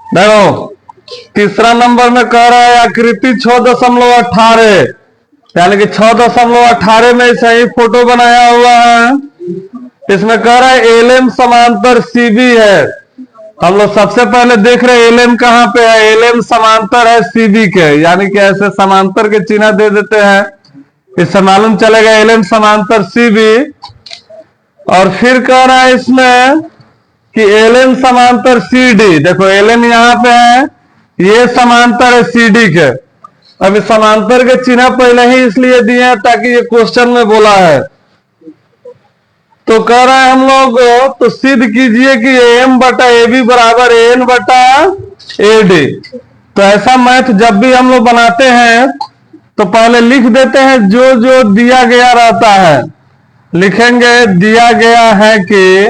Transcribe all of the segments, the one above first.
देखो तीसरा नंबर में कह रहा है आकृति 6.18, यानी कि 6.18 में सही फोटो बनाया हुआ है। इसमें कह रहा है एलएम समांतर सीबी है। हम लोग सबसे पहले देख रहे हैं एलएम कहाँ पे है। एलएम समांतर है सीबी के, यानी कि ऐसे समांतर के चिन्ह दे देते हैं, इससे मालूम चलेगा एलएम समांतर सीबी। और फिर कह रहा है इसमें कि एलएम समांतर सीडी। देखो एलएम यहाँ पे है, ये समांतर है सीडी के। अभी समांतर के चिन्ह पहले ही इसलिए दिए हैं ताकि ये क्वेश्चन में बोला है। तो कह रहा है हम लोग तो सिद्ध कीजिए कि एम बटा ए बी बराबर एन बटा ए डी। तो ऐसा मैथ जब भी हम लोग बनाते हैं तो पहले लिख देते हैं जो जो दिया गया रहता है। लिखेंगे दिया गया है कि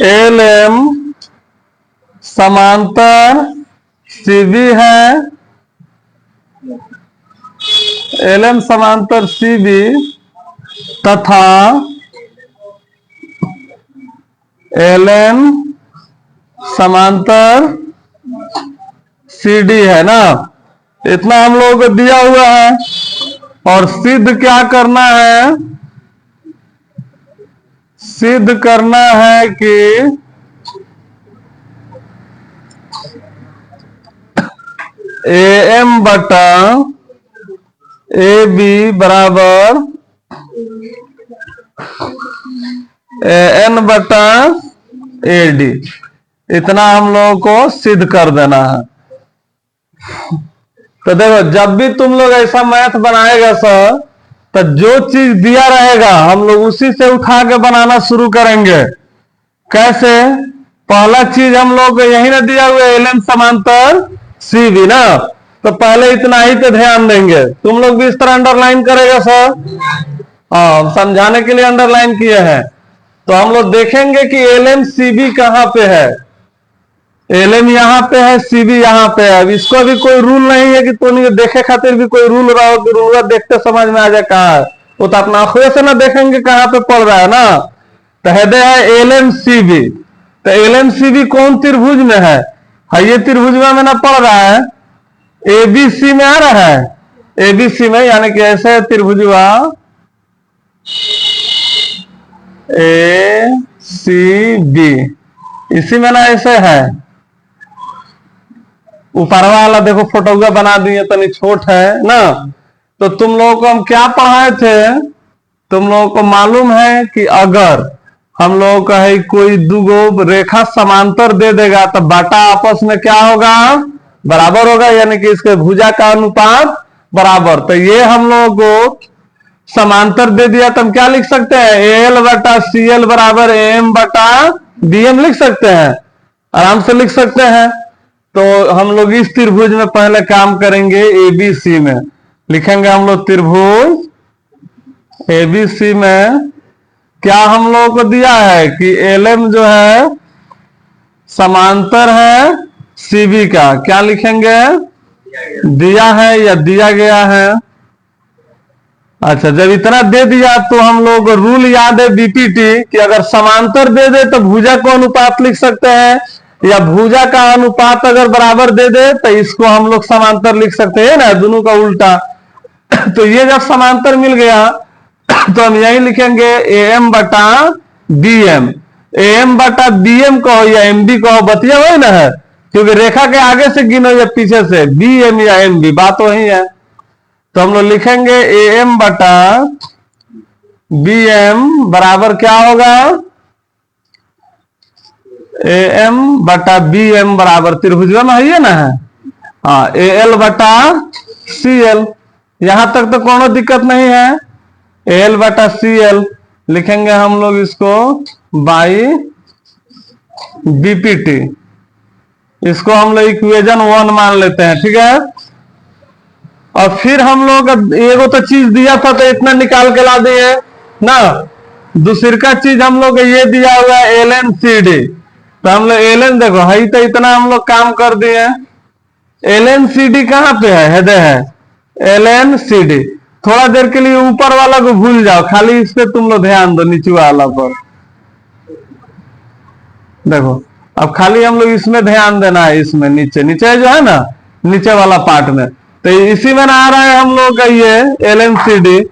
एल एम समांतर सीबी है, एल एम समांतर सीबी तथा एल एम समांतर सीडी है ना। इतना हम लोगों को दिया हुआ है। और सिद्ध क्या करना है, सिद्ध करना है कि ए एम बटा ए बी बराबर ए एन बटा ए डी। इतना हम लोगों को सिद्ध कर देना है। तो देखो जब भी तुम लोग ऐसा मैथ बनाएगा सर, तो जो चीज दिया रहेगा हम लोग उसी से उठा के बनाना शुरू करेंगे। कैसे? पहला चीज हम लोग यही ना दिया हुआ एल एम समांतर सी बी ना, तो पहले इतना ही पे ध्यान देंगे। तुम लोग भी इस तरह अंडरलाइन करेगा सर। हाँ, समझाने के लिए अंडरलाइन किए हैं। तो हम लोग देखेंगे कि एल एम सी बी कहां पे है। एल एम यहाँ पे है, सीबी यहाँ पे है। अब इसको भी कोई रूल नहीं है कि तो नहीं देखे खातिर भी कोई रूल रहा हो कि रूल देखते समझ में आ जाए कहाँ है। वो तो अपना आंखों से ना देखेंगे कहाँ पे पड़ रहा है ना। तो हृदय है एल एम सी बी। तो एल एम सी बी कौन त्रिभुज में है? हाँ, ये त्रिभुज में ना पड़ रहा है, एबीसी में आ रहा है। एबीसी में यानी कि ऐसे त्रिभुजवा ए सी बी, इसी में ना ऐसे है। ऊपर वाला देखो फोटोगा बना दिए, तनी छोट है ना। तो तुम लोगों को हम क्या पढ़ाए थे, तुम लोगों को मालूम है कि अगर हम लोगों का है कोई दुगो रेखा समांतर दे देगा तो बाटा आपस में क्या होगा? बराबर होगा, यानी कि इसके भुजा का अनुपात बराबर। तो ये हम लोगों को समांतर दे दिया तो हम क्या लिख सकते हैं? एल बटा सी एल बराबर एम बटा बी एम लिख सकते हैं, आराम से लिख सकते हैं। तो हम लोग इस त्रिभुज में पहले काम करेंगे। एबीसी में लिखेंगे हम लोग त्रिभुज एबीसी में क्या हम लोगों को दिया है कि एलएम जो है समांतर है सीबी का। क्या लिखेंगे? दिया है या दिया गया है। अच्छा, जब इतना दे दिया तो हम लोग रूल याद है बीपीटी कि अगर समांतर दे दे तो भुजा को अनुपात लिख सकते हैं, या भुजा का अनुपात अगर बराबर दे दे तो इसको हम लोग समांतर लिख सकते हैं ना, दोनों का उल्टा। तो ये जब समांतर मिल गया तो हम यही लिखेंगे ए एम बटा बी एम। ए एम बटा बी एम कहो या एम बी कहो, बतिया वही ना है, क्योंकि रेखा के आगे से गिनो या पीछे से, बी एम या एम बी, बात वही है। तो हम लोग लिखेंगे ए एम बटा बी एम बराबर क्या होगा? ए एम बटा बी एम बराबर त्रिभुज में है ना है, हाँ, ए एल बटा सी एल। यहां तक तो कोनो दिक्कत नहीं है। ए एल बटा सी एल लिखेंगे हम लोग इसको बाई बीपीटी। इसको हम लोग इक्वेशन 1 मान लेते हैं, ठीक है। और फिर हम लोग एगो तो चीज दिया था तो इतना निकाल के ला दिए ना। दूसरी का चीज हम लोग ये दिया हुआ है एल एन सी डी। तो हम लोग एल एन देखो है तो इतना हम लोग काम कर दिए। एल एन सी डी कहां पे है? हृदय है एल एन सी डी। थोड़ा देर के लिए ऊपर वाला को भूल जाओ, खाली इस पे तुम लोग ध्यान दो, नीचे वाला पर देखो अब खाली हम लोग इसमें ध्यान देना है, इसमें नीचे नीचे जो है ना, नीचे वाला पार्ट में, तो इसी में आ रहा है हम लोग का ये LNCD।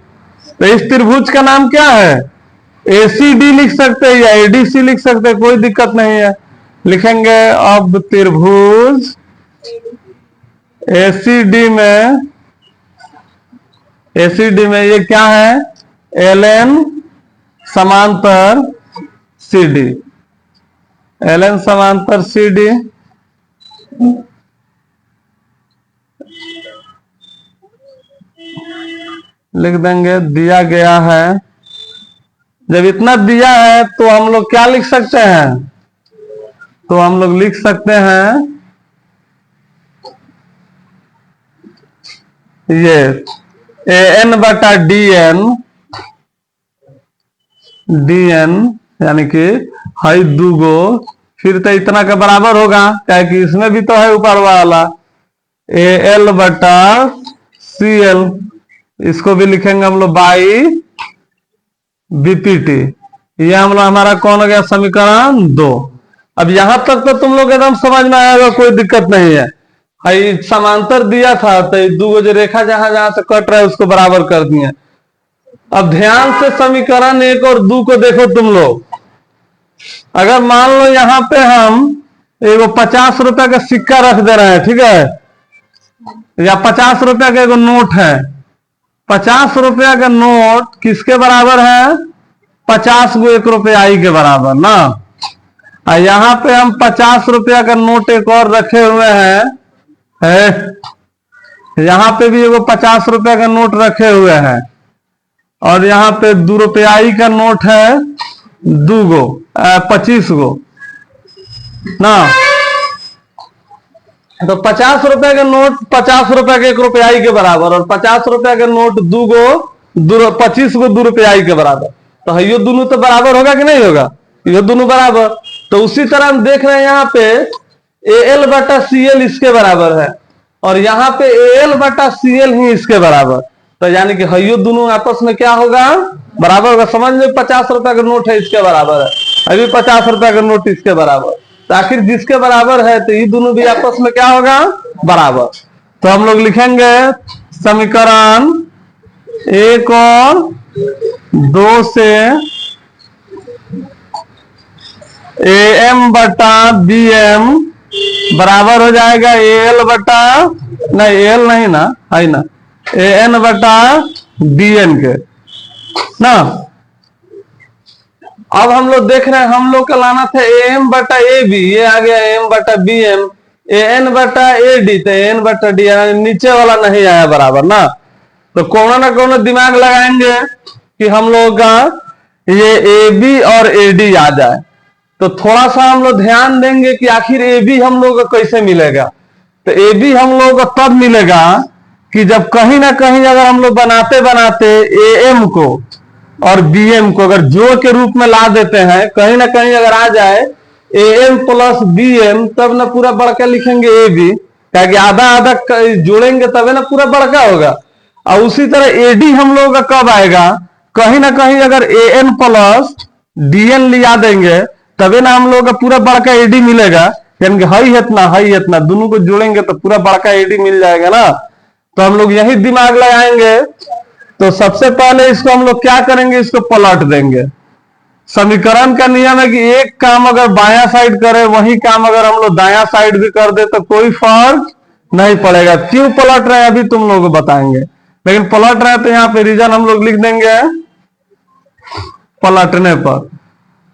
तो इस त्रिभुज का नाम क्या है? ACD लिख सकते हैं या ADC लिख सकते हैं, कोई दिक्कत नहीं है, लिखेंगे। अब त्रिभुज ACD में ये क्या है? LN समांतर CD, LN समांतर CD। लिख देंगे, दिया गया है। जब इतना दिया है तो हम लोग क्या लिख सकते हैं? तो हम लोग लिख सकते हैं ये AN/DN, यानी कि हाई दूगो, फिर तो इतना के बराबर होगा, क्या कि इसमें भी तो है ऊपर वाला AL/CL। इसको भी लिखेंगे हम लोग बाई BPT। ये हम लोग हमारा कौन हो गया? समीकरण 2। अब यहां तक तो तुम लोग एकदम समझ में आएगा, कोई दिक्कत नहीं है। हाई समांतर दिया था तो दो जो रेखा जहां जहां से कट रहा है उसको बराबर कर दिए। अब ध्यान से समीकरण 1 और 2 को देखो तुम लोग। अगर मान लो यहां पे हम एगो 50 रुपए का सिक्का रख दे रहे हैं, ठीक है, या 50 रुपया का एगो नोट है। 50 रुपया का नोट किसके बराबर है? 50 गो 1 रुपयाई के बराबर ना। और यहां पे हम 50 रुपया का नोट एक और रखे हुए हैं, यहां पे भी एगो 50 रुपया का नोट रखे हुए हैं, और यहाँ पे 2 रुपयाई का नोट है 2 गो 25 गो ना। तो 50 रुपए का नोट 50 रुपए के 1 रुपयाई के बराबर, और 50 रुपए का नोट 2 गो 25 गो 2 रुपयाई के बराबर। तो ये दोनों तो बराबर होगा कि नहीं होगा? ये दोनों बराबर। तो उसी तरह हम देख रहे हैं यहाँ पे AL/CL इसके बराबर है, और यहाँ पे AL/CL ही इसके बराबर। तो यानी कि हयो दोनों आपस में क्या होगा? बराबर होगा। समझ लो 50 रुपए का नोट है इसके बराबर है, अभी 50 रुपए का नोट इसके बराबर। तो आखिर जिसके बराबर है तो ये दोनों भी आपस में क्या होगा? बराबर। तो हम लोग लिखेंगे समीकरण 1 और 2 से AM/BM बराबर हो जाएगा AL नहीं ना, है ना, AN/BN के ना। अब हम लोग देख रहे हैं, हम लोग का लाना था AM/AB, ये आ गया AM/BM, AN/AD, तो AN/D नीचे वाला नहीं आया बराबर ना। तो कोनो ना कोनो दिमाग लगाएंगे कि हम लोग का ये AB और AD आ जाए। तो थोड़ा सा हम लोग ध्यान देंगे कि आखिर AB हम लोग को कैसे मिलेगा। तो AB हम लोग को तब मिलेगा कि जब कहीं ना कहीं अगर हम लोग बनाते बनाते AM को और BM को अगर जोड़ के रूप में ला देते हैं, कहीं ना कहीं अगर आ जाए AM+BM, तब ना पूरा बड़का लिखेंगे AB, क्या कि आधा आधा जोड़ेंगे तब ना पूरा बड़का होगा। और उसी तरह AD हम लोग का कब आएगा? कहीं ना कहीं अगर AN+DN लिया देंगे तबे ना हम लोग का पूरा बड़का AD मिलेगा। यानी कि हाई इतना दोनों को जोड़ेंगे तो पूरा बड़का AD मिल जाएगा ना। तो हम लोग यही दिमाग लगाएंगे। तो सबसे पहले इसको हम लोग क्या करेंगे? इसको पलट देंगे। समीकरण का नियम है कि एक काम अगर बायां साइड करे, वही काम अगर हम लोग दायां साइड भी कर दे तो कोई फर्क नहीं पड़ेगा। क्यों पलट रहे हैं अभी तुम लोग को बताएंगे, लेकिन पलट रहे हैं तो यहाँ पे रीजन हम लोग लिख देंगे। पलटने पर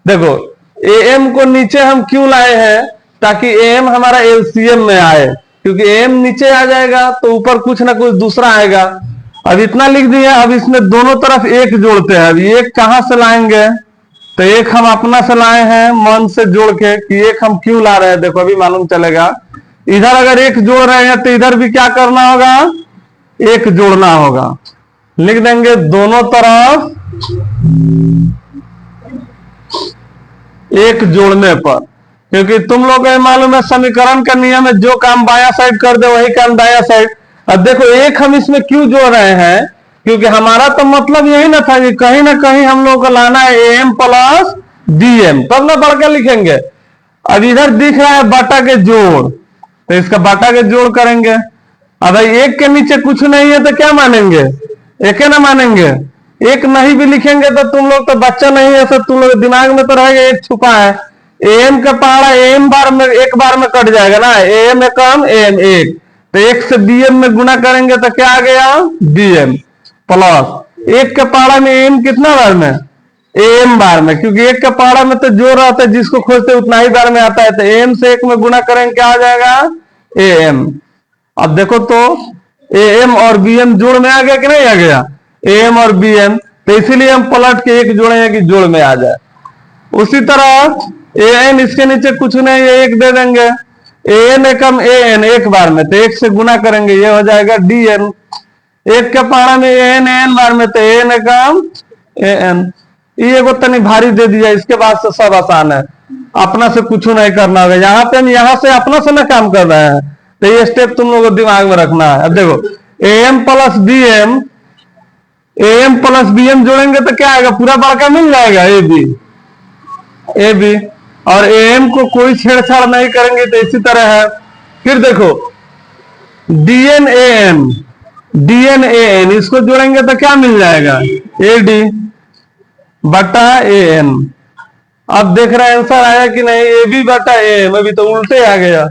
देखो AM को नीचे हम क्यों लाए हैं? ताकि AM हमारा LCM में आए, क्योंकि AM नीचे आ जाएगा तो ऊपर कुछ ना कुछ दूसरा आएगा। अब इतना लिख दिया, अब इसमें दोनों तरफ 1 जोड़ते हैं। अब 1 कहां से लाएंगे? तो 1 हम अपना से लाए हैं मन से जोड़ के, कि 1 हम क्यों ला रहे हैं देखो अभी मालूम चलेगा। इधर अगर 1 जोड़ रहे हैं तो इधर भी क्या करना होगा? 1 जोड़ना होगा। लिख देंगे दोनों तरफ 1 जोड़ने पर, क्योंकि तुम लोग को मालूम है समीकरण का नियम है, जो काम बायां साइड कर दे वही काम दायां साइड। अब देखो 1 हम इसमें क्यों जोड़ रहे हैं? क्योंकि हमारा तो मतलब यही ना था कि कहीं ना कहीं हम लोग को लाना है AM+BM, तब ना बड़का लिखेंगे। अब इधर दिख रहा है बटा के जोड़, तो इसका बटा के जोड़ करेंगे। अब भाई एक के नीचे कुछ नहीं है तो क्या मानेंगे, एक ना मानेंगे। एक नहीं भी लिखेंगे तो तुम लोग तो बच्चा नहीं है, तो तुम लोग दिमाग में तो रहेगा एक छुपा है। एम का पहाड़ा एम बार में एक बार में कट जाएगा ना, एम एकम एम एक, तो एक से बीएम में गुना करेंगे तो क्या आ गया, बीएम प्लस एक के पहाड़ा में एम कितना बार में, एम बार में, क्योंकि एक के पहाड़ा में तो जोड़ रहता है, जिसको खोजते उतना ही बार में आता है, तो एम से एक में गुना करेंगे क्या आ जाएगा, एम। अब देखो तो एम और बीएम जोड़ में आ गया कि नहीं आ गया, एम और बीएम, तो इसीलिए हम पलट के एक जोड़े हैं कि जोड़ में आ जाए। उसी तरह एन इसके नीचे कुछ नहीं है, एक दे देंगे, एन एकम एन एक बार में, तो एक से गुना करेंगे ये हो जाएगा डीएन। एक के पहाड़ा में एन एन बार में, तो एन एकम एन। ये को तनी भारी दे दिया, इसके बाद से सब आसान है, अपना से कुछ नहीं करना होगा। यहाँ पे हम यहाँ से अपना से ना काम कर रहे हैं, तो ये स्टेप तुम लोगों को दिमाग में रखना है। अब देखो M plus BM, M plus BM जोड़ेंगे तो क्या आएगा, पूरा बड़का मिल जाएगा ए बी, ए बी, और एम को कोई छेड़छाड़ नहीं करेंगे तो इसी तरह है। फिर देखो DN A N, DN A N इसको जोड़ेंगे तो क्या मिल जाएगा, ए डी बटा ए एन। अब देख रहे हैं आंसर आया कि नहीं, ए बी बटा ए एम, अभी तो उल्टे आ गया,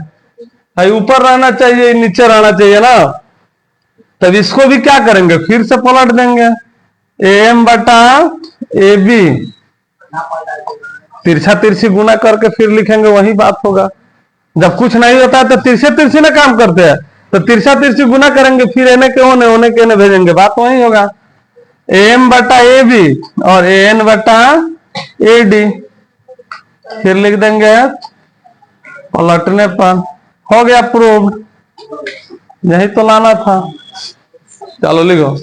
ऊपर रहना चाहिए नीचे रहना चाहिए ना। तब इसको भी क्या करेंगे, फिर से पलट देंगे, ए एम बटा ए बी, तिरछा तिरछी गुना करके फिर लिखेंगे, वही बात होगा। जब कुछ नहीं होता है तो तिरछे तिरछी ना काम करते हैं, तो तिरछा तिरछी गुना करेंगे, फिर एने के होने के ने भेजेंगे, बात वही होगा। एम बटा ए बी और एन बटा ए डी, फिर लिख देंगे पलटने पर, हो गया प्रूव्ड। यही तो लाना था, चलो लिखो।